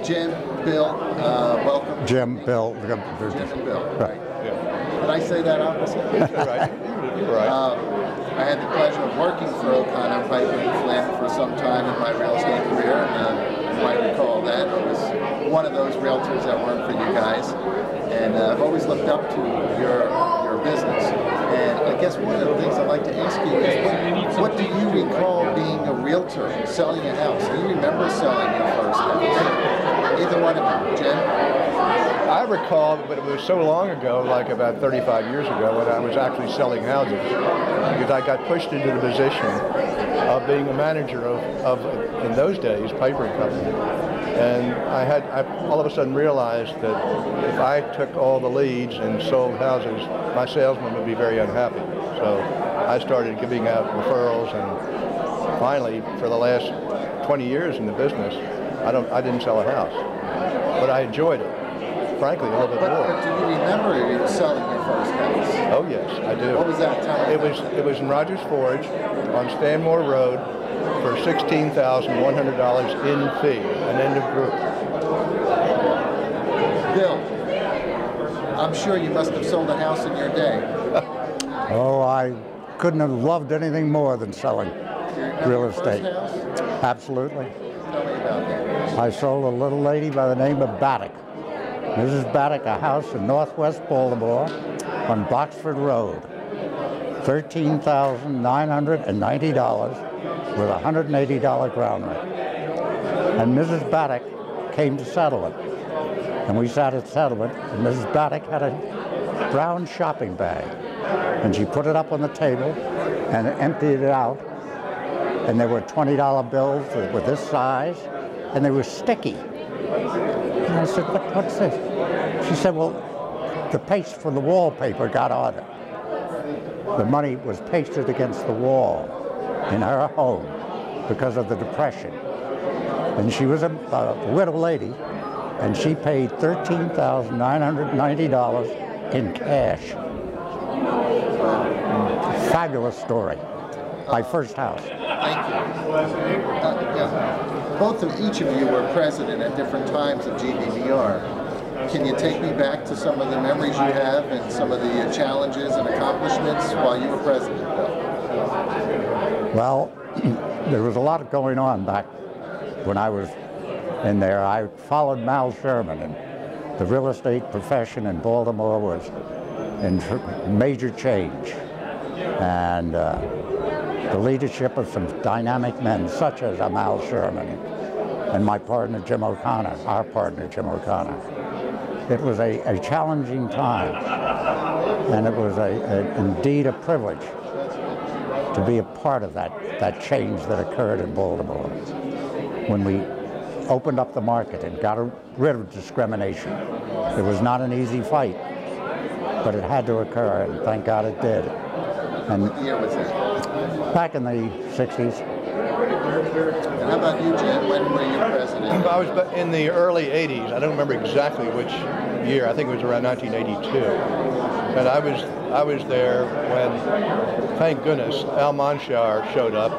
Jim, Bill, welcome. Jim, Bill. Jim and Bill, Right. Yeah. Did I say that opposite? Right. You're right. I had the pleasure of working for O'Connor, Piper & Flynn for some time in my real estate career, and you might recall that. I was one of those realtors that worked for you guys, and I've always looked up to your business. And I guess one of the things I'd like to ask you is, what do you recall being a realtor, selling a house? Do you remember selling your first house? Either one of you, Jim? I recall, but it was so long ago, like about 35 years ago, when I was actually selling houses, because I got pushed into the position of being a manager of in those days, Piper & Company. And I all of a sudden realized that if I took all the leads and sold houses, my salesman would be very unhappy. So I started giving out referrals, and finally, for the last 20 years in the business, I didn't sell a house, but I enjoyed it. Frankly, a little bit more. But do you remember you selling your first house? Oh yes, I do. What was that? Tell me. It was in Rogers Forge on Stanmore Road for $16,100 in fee, an end of group. Bill, I'm sure you must have sold a house in your day. Oh, I couldn't have loved anything more than selling real estate. Your first house? Absolutely. Tell me about that. I sold a little lady by the name of Baddock. Mrs. Baddock, a house in northwest Baltimore on Boxford Road. $13,990 with a $180 ground rent. And Mrs. Baddock came to settle it. And we sat at settlement, and Mrs. Baddock had a brown shopping bag. And she put it up on the table and emptied it out. And there were $20 bills with this size, and they were sticky. And I said, what's this? She said, well, the paste from the wallpaper got on it. The money was pasted against the wall in her home because of the Depression. And she was a widow lady, and she paid $13,990 in cash. Fabulous story. My first house. Thank you. Each of you were president at different times of GBBR. Can you take me back to some of the memories you have and some of the challenges and accomplishments while you were president, Bill? Well, there was a lot going on back when I was in there. I followed Mal Sherman, and the real estate profession in Baltimore was in major change. And the leadership of some dynamic men, such as Mal Sherman and my partner Jim O'Connor, our partner Jim O'Connor. It was a challenging time, and it was indeed a privilege to be a part of that change that occurred in Baltimore when we opened up the market and got rid of discrimination. It was not an easy fight, but it had to occur, and thank God it did. And what year was that? Back in the 60s. And how about you, Jim? When were you president? I was in the early 80s. I don't remember exactly which year. I think it was around 1982. And I was there when, thank goodness, Al Monshar showed up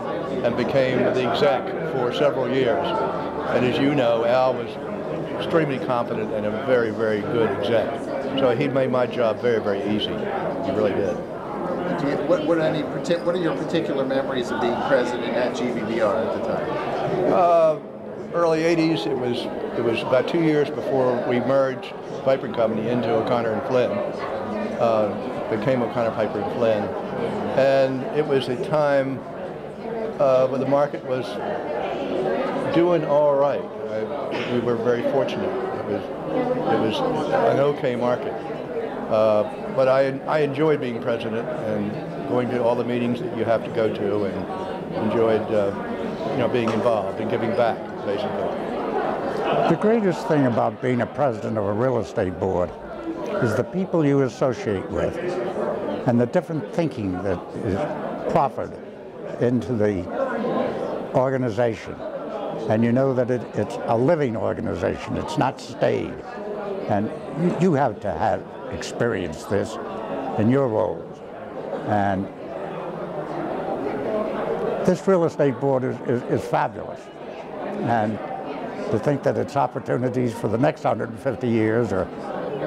and became the exec for several years. And as you know, Al was extremely competent and a very, very good exec. So he made my job very, very easy. He really did. What are your particular memories of being president at GBBR at the time? Early 80s. It was about 2 years before we merged Piper & Company into O'Connor & Flynn. Became O'Connor, Piper & Flynn. And it was a time when the market was doing all right. We were very fortunate. It was an okay market. But I enjoyed being president and going to all the meetings that you have to go to, and enjoyed being involved and giving back, basically. The greatest thing about being a president of a real estate board is the people you associate with and the different thinking that is proffered into the organization. And you know that it's a living organization, it's not stayed. And you have to have experienced this in your roles. And this real estate board is fabulous. And to think that its opportunities for the next 150 years are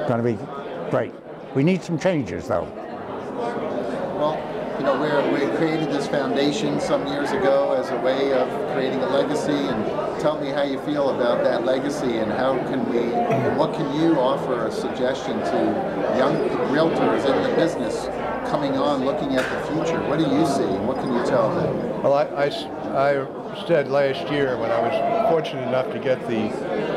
going to be great. We need some changes, though. Well, you know, we created this foundation some years ago as a way of creating a legacy, and tell me how you feel about that legacy, and what can you offer a suggestion to young realtors in the business coming on, looking at the future? What do you see? What can you tell them? Well, I said last year, when I was fortunate enough to get the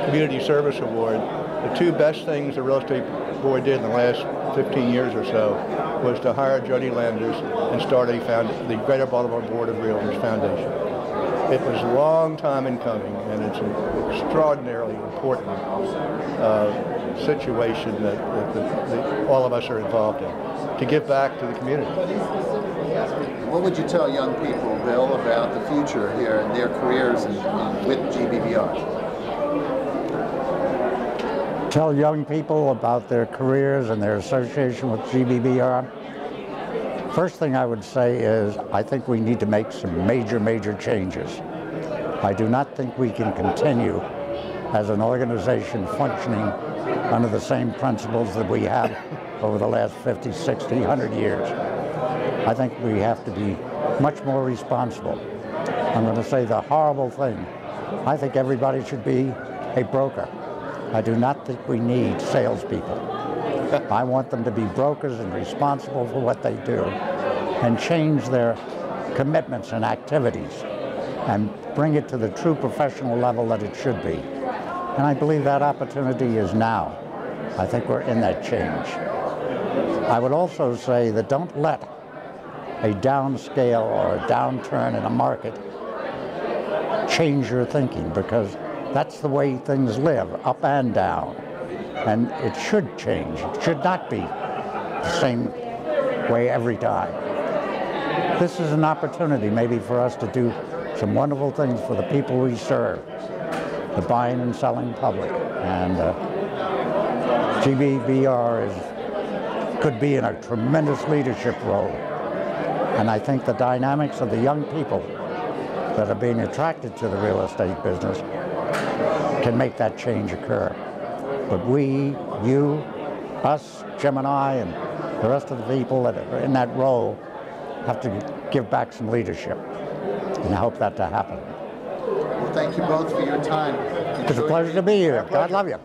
Community Service Award, the two best things the Real Estate Board did in the last 15 years or so was to hire Jody Landers and start the Greater Baltimore Board of Realtors Foundation. It was a long time in coming, and it's an extraordinarily important situation that all of us are involved in, to give back to the community. What would you tell young people, Bill, about the future here and their careers with GBBR? Tell young people about their careers and their association with GBBR? First thing I would say is I think we need to make some major changes. I do not think we can continue as an organization functioning under the same principles that we have over the last 50, 60, 100 years. I think we have to be much more responsible. I'm going to say the horrible thing. I think everybody should be a broker. I do not think we need salespeople. I want them to be brokers and responsible for what they do and change their commitments and activities and bring it to the true professional level that it should be. And I believe that opportunity is now. I think we're in that change. I would also say that don't let a downscale or a downturn in a market change your thinking, because that's the way things live, up and down. And it should change. It should not be the same way every time. This is an opportunity maybe for us to do some wonderful things for the people we serve, the buying and selling public. And GBBR could be in a tremendous leadership role. And I think the dynamics of the young people that are being attracted to the real estate business can make that change occur. But we, you, us, Jim and I, and the rest of the people that are in that role have to give back some leadership. And I hope that to happen. Well, thank you both for your time. It's a pleasure to be here. God love you.